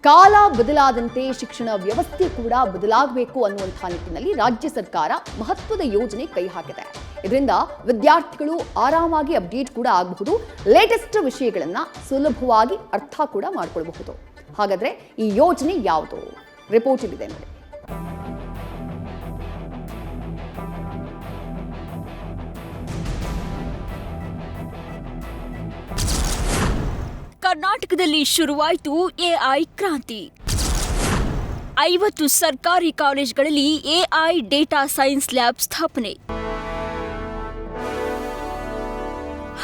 ಕಾಲ ಬದಲಾದಂತೆ ಶಿಕ್ಷಣ ವ್ಯವಸ್ಥೆ ಕೂಡ ಬದಲಾಗಬೇಕು ಅನ್ನುವಂಥ ನಿಟ್ಟಿನಲ್ಲಿ ರಾಜ್ಯ ಸರ್ಕಾರ ಮಹತ್ವದ ಯೋಜನೆ ಕೈ ಹಾಕಿದೆ. ಇದರಿಂದ ವಿದ್ಯಾರ್ಥಿಗಳು ಆರಾಮಾಗಿ ಅಪ್ಡೇಟ್ ಕೂಡ ಆಗಬಹುದು, ಲೇಟೆಸ್ಟ್ ವಿಷಯಗಳನ್ನ ಸುಲಭವಾಗಿ ಅರ್ಥ ಕೂಡ ಮಾಡಿಕೊಳ್ಳಬಹುದು. ಹಾಗಾದ್ರೆ ಈ ಯೋಜನೆ ಯಾವುದು? ರಿಪೋರ್ಟ್ ಇಲ್ಲಿದೆ ನೋಡಿ. ಕರ್ನಾಟಕದಲ್ಲಿ ಶುರುವಾಯಿತು ಎಐ ಕ್ರಾಂತಿ. 50 ಸರ್ಕಾರಿ ಕಾಲೇಜುಗಳಲ್ಲಿ ಎಐ ಡೇಟಾ ಸೈನ್ಸ್ ಲ್ಯಾಬ್ ಸ್ಥಾಪನೆ.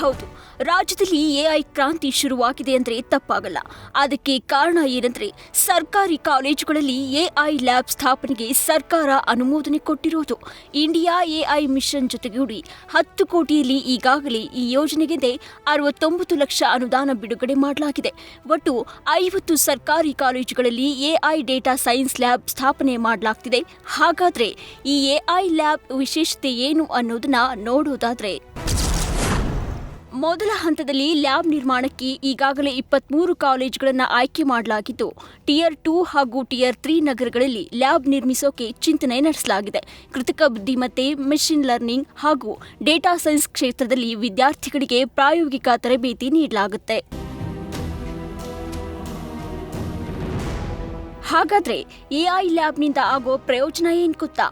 ಹೌದು, ರಾಜ್ಯದಲ್ಲಿ ಎಐ ಕ್ರಾಂತಿ ಶುರುವಾಗಿದೆ ಅಂದರೆ ತಪ್ಪಾಗಲ್ಲ. ಅದಕ್ಕೆ ಕಾರಣ ಏನಂದ್ರೆ ಸರ್ಕಾರಿ ಕಾಲೇಜುಗಳಲ್ಲಿ ಎಐ ಲ್ಯಾಬ್ ಸ್ಥಾಪನೆಗೆ ಸರ್ಕಾರ ಅನುಮೋದನೆ ಕೊಟ್ಟಿರೋದು. ಇಂಡಿಯಾ ಎಐ ಮಿಷನ್ ಜೊತೆಗೂಡಿ 10 ಕೋಟಿಯಲ್ಲಿ ಈಗಾಗಲೇ ಈ ಯೋಜನೆಗೆ 69 ಲಕ್ಷ ಅನುದಾನ ಬಿಡುಗಡೆ ಮಾಡಲಾಗಿದೆ. ಒಟ್ಟು 50 ಸರ್ಕಾರಿ ಕಾಲೇಜುಗಳಲ್ಲಿ ಎಐ ಡೇಟಾ ಸೈನ್ಸ್ ಲ್ಯಾಬ್ ಸ್ಥಾಪನೆ ಮಾಡಲಾಗ್ತಿದೆ. ಹಾಗಾದ್ರೆ ಈ ಎಐ ಲ್ಯಾಬ್ ವಿಶೇಷತೆ ಏನು ಅನ್ನೋದನ್ನ ನೋಡೋದಾದ್ರೆ, ಮೊದಲ ಹಂತದಲ್ಲಿ ಲ್ಯಾಬ್ ನಿರ್ಮಾಣಕ್ಕೆ ಈಗಾಗಲೇ 23 ಕಾಲೇಜುಗಳನ್ನು ಆಯ್ಕೆ ಮಾಡಲಾಗಿದ್ದು, ಟಿಯರ್ 2 ಹಾಗೂ ಟಿಯರ್ 3 ನಗರಗಳಲ್ಲಿ ಲ್ಯಾಬ್ ನಿರ್ಮಿಸೋಕೆ ಚಿಂತನೆ ನಡೆಸಲಾಗಿದೆ. ಕೃತಕ ಬುದ್ಧಿಮತ್ತೆ, ಮೆಷಿನ್ ಲರ್ನಿಂಗ್ ಹಾಗೂ ಡೇಟಾ ಸೈನ್ಸ್ ಕ್ಷೇತ್ರದಲ್ಲಿ ವಿದ್ಯಾರ್ಥಿಗಳಿಗೆ ಪ್ರಾಯೋಗಿಕ ತರಬೇತಿ ನೀಡಲಾಗುತ್ತೆ. ಹಾಗಾದ್ರೆ ಎಐ ಲ್ಯಾಬ್ನಿಂದ ಆಗೋ ಪ್ರಯೋಜನ ಏನು ಗೊತ್ತಾ?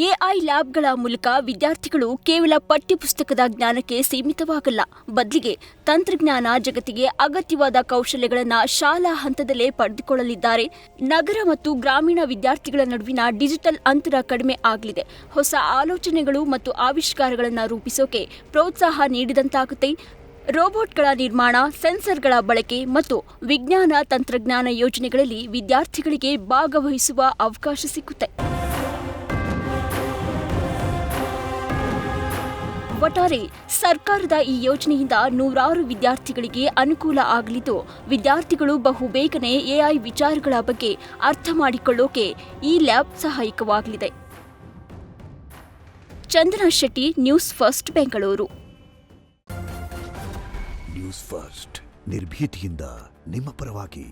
ಎಐ ಲ್ಯಾಬ್ಗಳ ಮೂಲಕ ವಿದ್ಯಾರ್ಥಿಗಳು ಕೇವಲ ಪಠ್ಯಪುಸ್ತಕದ ಜ್ಞಾನಕ್ಕೆ ಸೀಮಿತವಾಗಲ್ಲ, ಬದಲಿಗೆ ತಂತ್ರಜ್ಞಾನ ಜಗತ್ತಿಗೆ ಅಗತ್ಯವಾದ ಕೌಶಲ್ಯಗಳನ್ನು ಶಾಲಾ ಹಂತದಲ್ಲೇ ಪಡೆದುಕೊಳ್ಳಲಿದ್ದಾರೆ. ನಗರ ಮತ್ತು ಗ್ರಾಮೀಣ ವಿದ್ಯಾರ್ಥಿಗಳ ನಡುವಿನ ಡಿಜಿಟಲ್ ಅಂತರ ಕಡಿಮೆ ಆಗಲಿದೆ. ಹೊಸ ಆಲೋಚನೆಗಳು ಮತ್ತು ಆವಿಷ್ಕಾರಗಳನ್ನು ರೂಪಿಸೋಕೆ ಪ್ರೋತ್ಸಾಹ ನೀಡಿದಂತಾಗುತ್ತೆ. ರೋಬೋಟ್ಗಳ ನಿರ್ಮಾಣ, ಸೆನ್ಸರ್ಗಳ ಬಳಕೆ ಮತ್ತು ವಿಜ್ಞಾನ ತಂತ್ರಜ್ಞಾನ ಯೋಜನೆಗಳಲ್ಲಿ ವಿದ್ಯಾರ್ಥಿಗಳಿಗೆ ಭಾಗವಹಿಸುವ ಅವಕಾಶ ಸಿಗುತ್ತೆ. ಒಟ್ಟಾರೆ ಸರ್ಕಾರದ ಈ ಯೋಜನೆಯಿಂದ ನೂರಾರು ವಿದ್ಯಾರ್ಥಿಗಳಿಗೆ ಅನುಕೂಲ ಆಗಲಿದ್ದು, ವಿದ್ಯಾರ್ಥಿಗಳು ಬಹುಬೇಗನೆ ಎಐ ವಿಚಾರಗಳ ಬಗ್ಗೆ ಅರ್ಥ ಮಾಡಿಕೊಳ್ಳೋಕೆ ಈ ಲ್ಯಾಬ್ ಸಹಾಯಕವಾಗಲಿದೆ. Chandana Shetty, news first, Bengaluru. News first ನಿರ್ಭೀತಿಯಿಂದ ನಿಮ್ಮ ಪರವಾಗಿ.